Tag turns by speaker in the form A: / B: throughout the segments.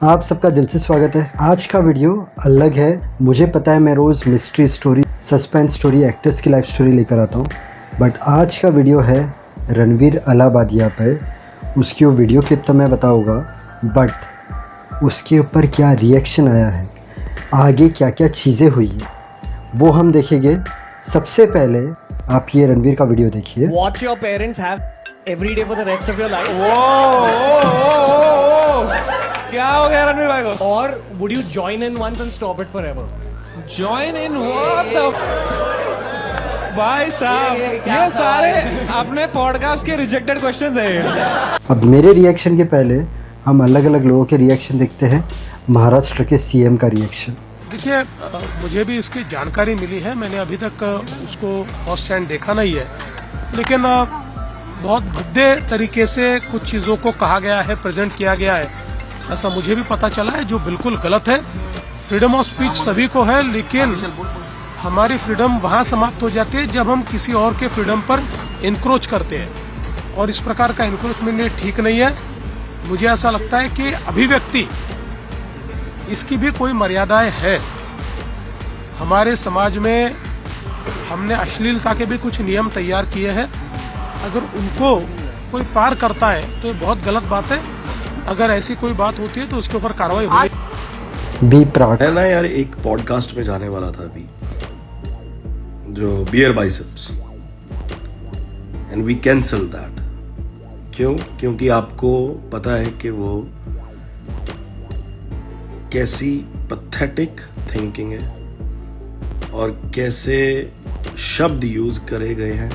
A: आप सबका दिल से स्वागत है। आज का वीडियो अलग है। मुझे पता है मैं रोज़ mystery story, suspense story, actors की लाइफ स्टोरी लेकर आता हूँ, बट आज का वीडियो है रणवीर अलाहाबादिया पे। उसकी वो वीडियो क्लिप तो मैं बताऊँगा, बट उसके ऊपर क्या रिएक्शन आया है, आगे क्या क्या चीज़ें हुई है, वो हम देखेंगे। सबसे पहले आप ये रणवीर का वीडियो देखिए।
B: What your parents have every day for the rest of your life?
C: क्या हो गया रणवीर भाई को?
B: Or would you join in once and stop it forever?
C: Join in what the? भाई साहब ये सारे अपने पॉडकास्ट के रिजेक्टेड क्वेश्चंस हैं।
A: अब मेरे रिएक्शन के पहले हम अलग अलग लोगों के रिएक्शन देखते हैं। महाराष्ट्र के सीएम का रिएक्शन।
D: देखिए, मुझे भी इसकी जानकारी मिली है। मैंने अभी तक उसको फर्स्ट हैंड देखा नहीं है, लेकिन बहुत भद्दे तरीके से कुछ चीज़ों को कहा गया है, प्रेजेंट किया गया है, ऐसा मुझे भी पता चला है, जो बिल्कुल गलत है। फ्रीडम ऑफ स्पीच सभी को है, लेकिन हमारी फ्रीडम वहाँ समाप्त हो जाती है जब हम किसी और के फ्रीडम पर इंक्रोच करते हैं, और इस प्रकार का इंक्रोचमेंट ठीक नहीं है। मुझे ऐसा लगता है कि अभिव्यक्ति इसकी भी कोई मर्यादाएं है। हमारे समाज में हमने अश्लीलता के भी कुछ नियम तैयार किए हैं। अगर उनको कोई पार करता है तो ये बहुत गलत बात है। अगर ऐसी कोई बात होती है तो उसके ऊपर कार्रवाई होगी।
A: बी प्राक
E: मैं ना यार एक पॉडकास्ट में जाने वाला था अभी, जो Beer Biceps, and we cancel that. क्यों? क्योंकि आपको पता है कि वो कैसी पैथेटिक थिंकिंग है और कैसे शब्द यूज करे गए हैं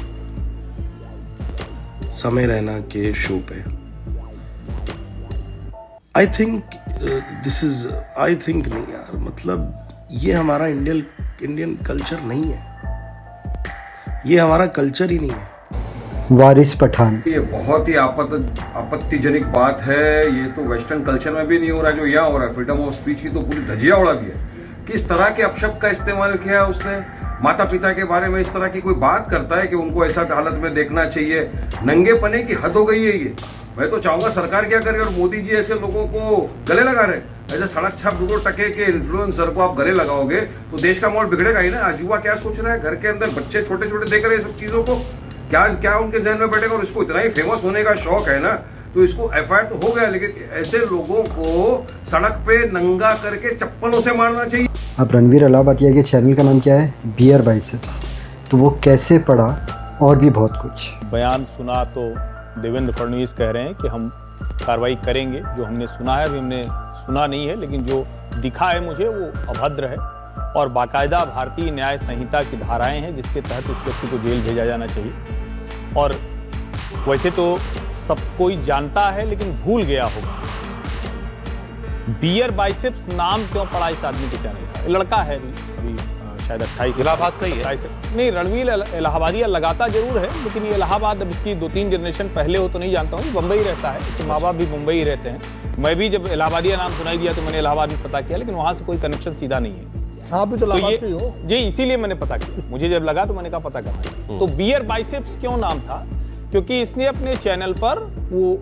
E: समय रैना के शो पे। आई थिंक नहीं यार, मतलब ये हमारा इंडियन कल्चर नहीं है, ये हमारा कल्चर ही नहीं है।
A: वारिस पठान।
F: ये बहुत ही आपत्तिजनक बात है। ये तो वेस्टर्न कल्चर में भी नहीं हो रहा जो यहाँ हो रहा है। फ्रीडम ऑफ स्पीच की तो पूरी धजिया उड़ा दी है। किस तरह के अपशब्द का इस्तेमाल किया उसने। माता पिता के बारे में इस तरह की कोई बात करता है कि उनको ऐसा हालत में देखना चाहिए। नंगे पने की हद हो गई है ये। मैं तो चाहूंगा सरकार क्या करे, और मोदी जी ऐसे लोगों को गले लगा रहे हैं। ऐसे सड़क छाप 2 टके के इन्फ्लुएंसर को आप गले लगाओगे तो देश का माहौल बिगड़ेगा ही ना। आज युवा क्या सोच रहा है, घर के अंदर बच्चे छोटे छोटे देख रहे हैं सब चीजों को, क्या उनके जहन में बैठेगा। और इसको इतना ही फेमस होने का शौक है ना, तो इसको एफआईआर तो हो गया, लेकिन ऐसे लोगों को सड़क पे नंगा करके चप्पलों से मारना चाहिए।
A: अब रणवीर अलाहाबादिया के चैनल का नाम क्या है? Beer Biceps. तो वो कैसे पढ़ा और भी बहुत कुछ
G: बयान सुना तो देवेंद्र फडणवीस कह रहे हैं कि हम कार्रवाई करेंगे। जो हमने सुना है, अभी हमने सुना नहीं है, लेकिन जो दिखा है मुझे वो अभद्र है और बाकायदा भारतीय न्याय संहिता की धाराएं हैं जिसके तहत इस व्यक्ति को जेल भेजा जाना चाहिए। और वैसे तो सब कोई जानता है, लेकिन भूल गया होगा। बियर नाम क्यों पड़ा इस आदमी के चैनल का? लड़का है अभी शायद 28
C: इलाहाबाद का ही है।
G: नहीं, रणवीर इलाहाबादिया लगाता जरूर है, लेकिन ये इलाहाबाद अब इसकी 2-3 जनरेशन पहले हो तो नहीं जानता हूँ। बम्बई रहता है, इसके माँ बाप भी मुंबई ही रहते हैं। मैं भी जब इलाहाबादिया नाम सुनाई दिया तो मैंने इलाहाबाद में पता किया, लेकिन वहाँ से कोई कनेक्शन सीधा नहीं है।
H: हाँ, भी तो इलाहाबाद पे हो।
G: जी, इसीलिए मैंने पता किया। मुझे जब लगा तो मैंने कहा पता करना है। तो बियर बाइसेप्स क्यों नाम था? क्योंकि इसने अपने चैनल पर वो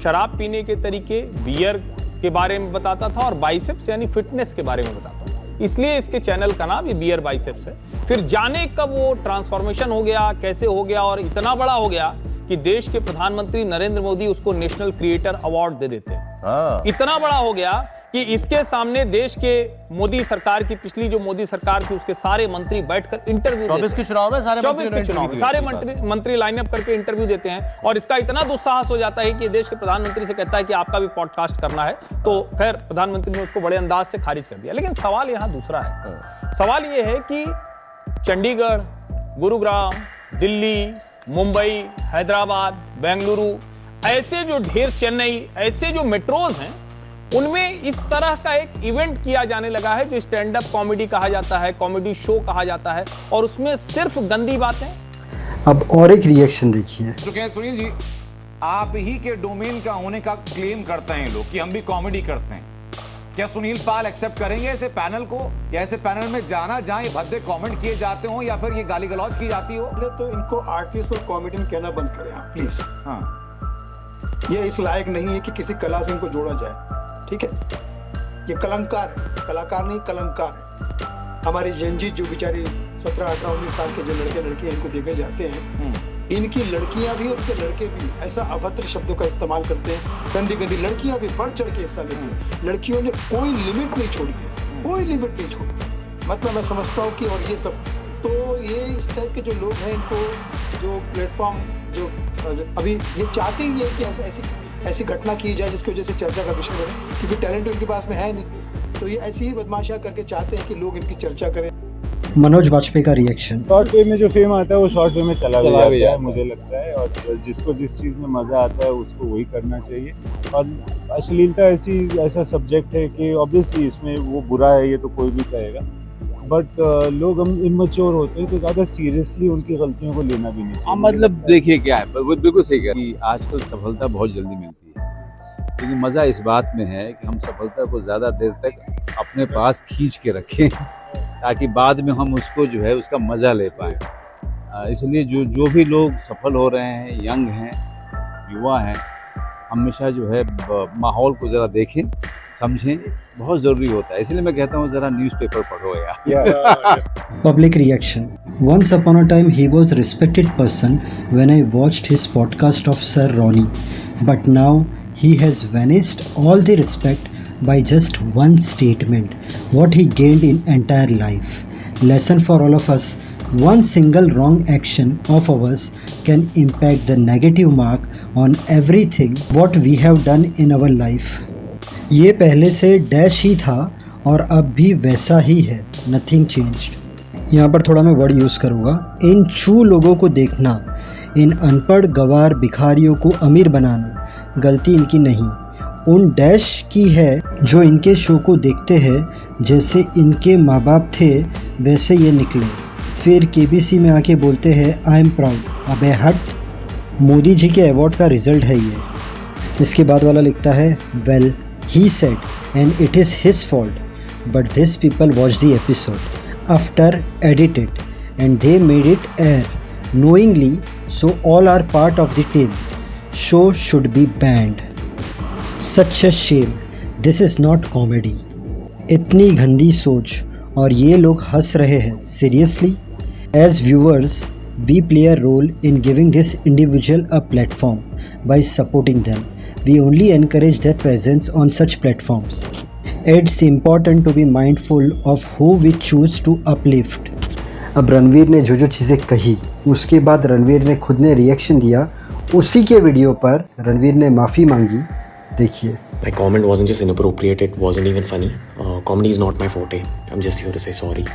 G: शराब पीने के तरीके, बियर के बारे में बताता था, और बाइसेप्स यानी फिटनेस के बारे में बताता था, इसलिए इसके चैनल का नाम ये बियर बाइसेप्स है। फिर जाने कब वो ट्रांसफॉर्मेशन हो गया, कैसे हो गया, और इतना बड़ा हो गया कि देश के प्रधानमंत्री नरेंद्र मोदी उसको नेशनल क्रिएटर अवार्ड दे देते हैं। इतना बड़ा हो गया कि इसके सामने देश के मोदी सरकार की, पिछली जो मोदी सरकार थी, उसके सारे मंत्री बैठकर इंटरव्यू
C: 24 के चुनाव में
G: सारे मंत्री लाइनअप करके इंटरव्यू देते हैं। और इसका इतना दुस्साहस हो जाता है कि देश के प्रधानमंत्री से कहता है कि आपका भी पॉडकास्ट करना है। तो खैर प्रधानमंत्री ने उसको बड़े अंदाज से खारिज कर दिया। लेकिन सवाल यहाँ दूसरा है। सवाल ये है कि चंडीगढ़, गुरुग्राम, दिल्ली, मुंबई, हैदराबाद, बेंगलुरु, ऐसे जो ढेर, चेन्नई, ऐसे जो मेट्रोज हैं, उनमें इस तरह का एक इवेंट किया जाने लगा है जो स्टैंड अप कॉमेडी कहा जाता है, कॉमेडी शो कहा जाता है, और उसमें सिर्फ गंदी बातें।
A: अब और एक रिएक्शन देखिए।
I: चुके हैं सुनील जी, आप ही के डोमेन का होने का क्लेम करते हैं लोग कि हम भी कॉमेडी करते हैं। क्या सुनील पाल एक्सेप्ट करेंगे ऐसे पैनल को, या ऐसे पैनल में जाना जहां ये भद्दे कमेंट किए जाते हो या फिर ये गाली गलौज की जाती हो?
H: तो इनको आर्टिस्ट और कॉमेडियन कहना बंद करें आप प्लीज।
I: हाँ,
H: ये इस लायक नहीं है कि किसी कला से इनको जोड़ा जाए, ठीक है? ये कलंकार है, कलाकार नहीं कलंकार है। हमारी जंजी जो बेचारी 17, 18, 19 साल के जो लड़के लड़कियां इनको देखे जाते हैं, इनकी लड़कियां भी और इनके लड़के भी ऐसा अभद्र शब्दों का इस्तेमाल करते हैं, गंदी गंदी लड़कियां भी बढ़ चढ़ के हिस्सा लेती हैं। लड़कियों ने कोई लिमिट नहीं छोड़ी है, कोई लिमिट नहीं छोड़ी। मतलब मैं समझता हूँ कि और ये सब तो ये इस टाइप के जो लोग हैं, इनको जो प्लेटफॉर्म जो अभी ये चाहते ही है कि ऐसी घटना की जाए जिसकी वजह से चर्चा का विषय बने, क्योंकि टैलेंट उनके पास में है नहीं, तो ये ऐसी ही बदमाशियां करके चाहते हैं कि लोग इनकी चर्चा करें।
A: मनोज वाजपेयी का रिएक्शन।
J: शॉर्ट वे में जो फेम आता है वो शॉर्ट वे में चला भी जाता है, मुझे लगता है। और जिसको जिस चीज़ में मज़ा आता है उसको वही करना चाहिए। और अश्लीलता ऐसा सब्जेक्ट है कि ऑब्वियसली इसमें वो बुरा है, ये तो कोई भी कहेगा, बट लोग हम इमैच्योर होते हैं तो ज़्यादा सीरियसली उनकी गलतियों को लेना भी नहीं चाहिए।
K: मतलब देखिए क्या है, बिल्कुल सही कहा कि आजकल सफलता बहुत जल्दी मिलती है, लेकिन मज़ा इस बात में है कि हम सफलता को ज़्यादा देर तक अपने पास खींच के रखें ताकि बाद में हम उसको जो है उसका मज़ा ले पाएँ। इसलिए जो भी लोग सफल हो रहे हैं, यंग हैं, युवा हैं, हमेशा जो है माहौल को ज़रा देखें, समझें, बहुत ज़रूरी होता है। इसलिए मैं कहता हूँ ज़रा न्यूज़पेपर पढ़ो यार।
A: Public reaction. Once upon a time he was a respected person when I watched his podcast of Sir Ronnie, but now he has vanished all the respect by just one statement, what he gained in entire life. Lesson for all of us: one single wrong action of ours can impact the negative mark on everything what we have done in our life. ये पहले से dash ही था और अब भी वैसा ही है, nothing changed. यहाँ पर थोड़ा मैं वर्ड यूज़ करूँगा। इन चू लोगों को देखना, इन अनपढ़ गवार भिखारियों को अमीर बनाना, गलती इनकी नहीं, उन डैश की है जो इनके शो को देखते हैं जैसे इनके माँ बाप थे वैसे ये निकले, फिर केबीसी में आके बोलते हैं आई एम प्राउड। अबे हट, मोदी जी के अवार्ड का रिज़ल्ट है ये। इसके बाद वाला लिखता है well he said and it is his fault, but these people watched the episode after edited and they made it air knowingly, so all are part of the team. Show should be banned. Such a shame. This is not comedy. इतनी गंदी सोच और ये लोग हंस रहे हैं। Seriously? As viewers, we play a role in giving this individual a platform by supporting them. We only encourage their presence on such platforms. It's important to be mindful of who we choose to uplift. अब रणवीर ने जो चीज़ें कही उसके बाद रणवीर ने खुद ने रिएक्शन दिया। उसी के वीडियो पर रणवीर ने माफ़ी मांगी, देखिए।
L: My comment wasn't just inappropriate, it wasn't even funny. Comedy is not my forte. I'm just here to say sorry.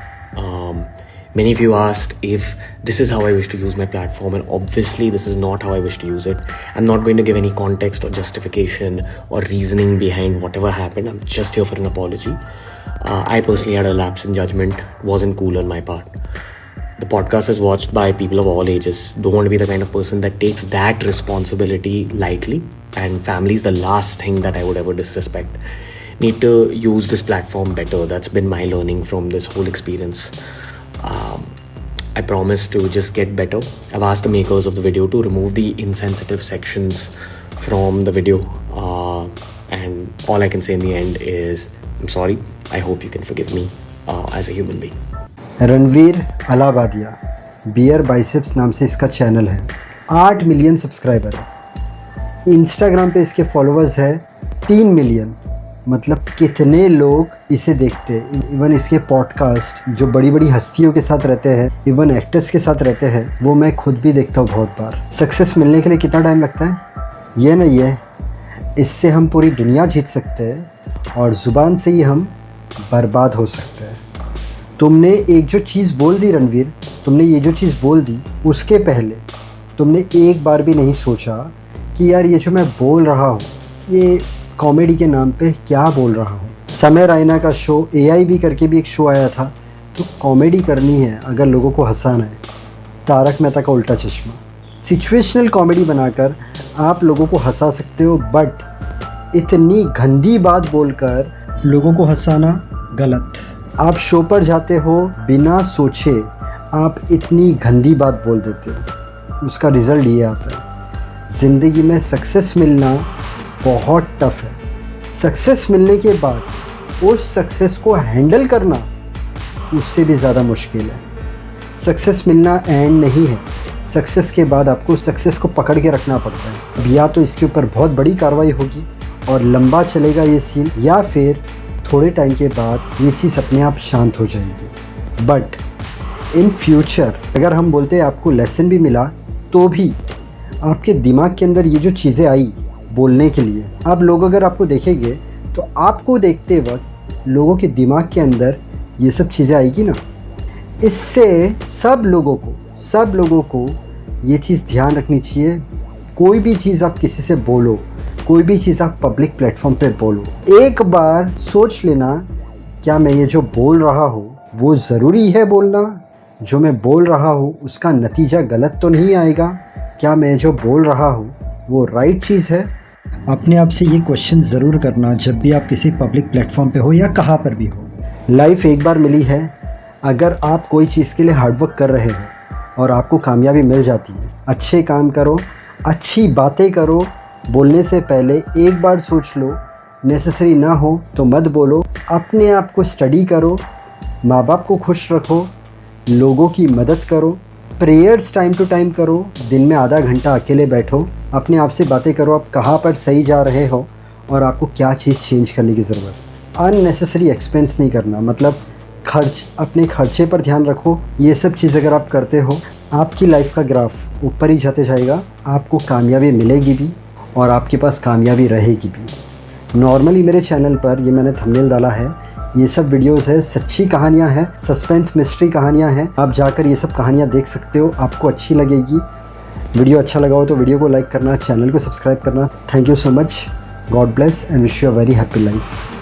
L: Many of you asked if this is how I wish to use my platform, and obviously this is not how I wish to use it. I'm not going to give any context or justification or reasoning behind whatever happened. I'm just here for an apology. I personally had a lapse in judgment. It wasn't cool on my part. The podcast is watched by people of all ages. Don't want to be the kind of person that takes that responsibility lightly. And family is the last thing that I would ever disrespect. Need to use this platform better. That's been my learning from this whole experience. I promise to just get better. I've asked the makers of the video to remove the insensitive sections from the video. And all I can say in the end is, I'm sorry. I hope you can forgive me as a human being.
A: Ranveer Allahbadia, Beer Biceps नाम से इसका channel है। 8 million subscriber है। Instagram पे इसके followers है 3 million. मतलब कितने लोग इसे देखते हैं। इवन इसके पॉडकास्ट जो बड़ी बड़ी हस्तियों के साथ रहते हैं, इवन एक्टर्स के साथ रहते हैं, वो मैं खुद भी देखता हूँ बहुत बार। सक्सेस मिलने के लिए कितना टाइम लगता है ये नहीं है, इससे हम पूरी दुनिया जीत सकते हैं और ज़ुबान से ही हम बर्बाद हो सकते हैं। तुमने एक जो चीज़ बोल दी रणवीर, तुमने ये जो चीज़ बोल दी उसके पहले तुमने एक बार भी नहीं सोचा कि यार ये जो मैं बोल रहा हूँ ये कॉमेडी के नाम पे क्या बोल रहा हूँ। समय रैना का शो AIB करके भी एक शो आया था, तो कॉमेडी करनी है अगर लोगों को हंसाना है। तारक मेहता का उल्टा चश्मा, सिचुएशनल कॉमेडी बनाकर आप लोगों को हंसा सकते हो, बट इतनी गंदी बात बोलकर लोगों को हंसाना गलत। आप शो पर जाते हो बिना सोचे आप इतनी गंदी बात बोल देते हो, उसका रिज़ल्ट ये आता है। ज़िंदगी में सक्सेस मिलना बहुत टफ है। सक्सेस मिलने के बाद उस सक्सेस को हैंडल करना उससे भी ज़्यादा मुश्किल है। सक्सेस मिलना एंड नहीं है, सक्सेस के बाद आपको सक्सेस को पकड़ के रखना पड़ता है। अब या तो इसके ऊपर बहुत बड़ी कार्रवाई होगी और लंबा चलेगा ये सीन, या फिर थोड़े टाइम के बाद ये चीज़ अपने आप शांत हो जाएगी। बट इन फ्यूचर अगर हम बोलते हैं आपको लेसन भी मिला, तो भी आपके दिमाग के अंदर ये जो चीज़ें आई बोलने के लिए, अब लोग अगर आपको देखेंगे तो आपको देखते वक्त लोगों के दिमाग के अंदर ये सब चीज़ें आएगी ना। इससे सब लोगों को ये चीज़ ध्यान रखनी चाहिए। कोई भी चीज़ आप किसी से बोलो, कोई भी चीज़ आप पब्लिक प्लेटफॉर्म पे बोलो, एक बार सोच लेना, क्या मैं ये जो बोल रहा हूँ वो ज़रूरी है बोलना? जो मैं बोल रहा हूँ उसका नतीजा गलत तो नहीं आएगा? क्या मैं जो बोल रहा हूँ वो राइट चीज़ है? अपने आप से ये क्वेश्चन ज़रूर करना जब भी आप किसी पब्लिक प्लेटफॉर्म पे हो या कहाँ पर भी हो। लाइफ एक बार मिली है, अगर आप कोई चीज़ के लिए हार्डवर्क कर रहे हो और आपको कामयाबी मिल जाती है, अच्छे काम करो, अच्छी बातें करो, बोलने से पहले एक बार सोच लो, नेसेसरी ना हो तो मत बोलो। अपने आप को स्टडी करो, माँ बाप को खुश रखो, लोगों की मदद करो, प्रेयर्स टाइम टू टाइम करो, दिन में आधा घंटा अकेले बैठो, अपने आप से बातें करो आप कहाँ पर सही जा रहे हो और आपको क्या चीज़ चेंज करने की ज़रूरत। अननेसेसरी एक्सपेंस नहीं करना, मतलब अपने खर्चे पर ध्यान रखो। ये सब चीज़ अगर आप करते हो, आपकी लाइफ का ग्राफ ऊपर ही जाते जाएगा, आपको कामयाबी मिलेगी भी और आपके पास कामयाबी रहेगी भी। नॉर्मली मेरे चैनल पर ये मैंने थंबनेल डाला है, ये सब वीडियोस है, सच्ची कहानियाँ हैं, सस्पेंस मिस्ट्री कहानियाँ हैं। आप जाकर ये सब कहानियाँ देख सकते हो, आपको अच्छी लगेगी। वीडियो अच्छा लगा हो तो वीडियो को लाइक करना, चैनल को सब्सक्राइब करना। Thank you so much, God bless and wish you a very happy life.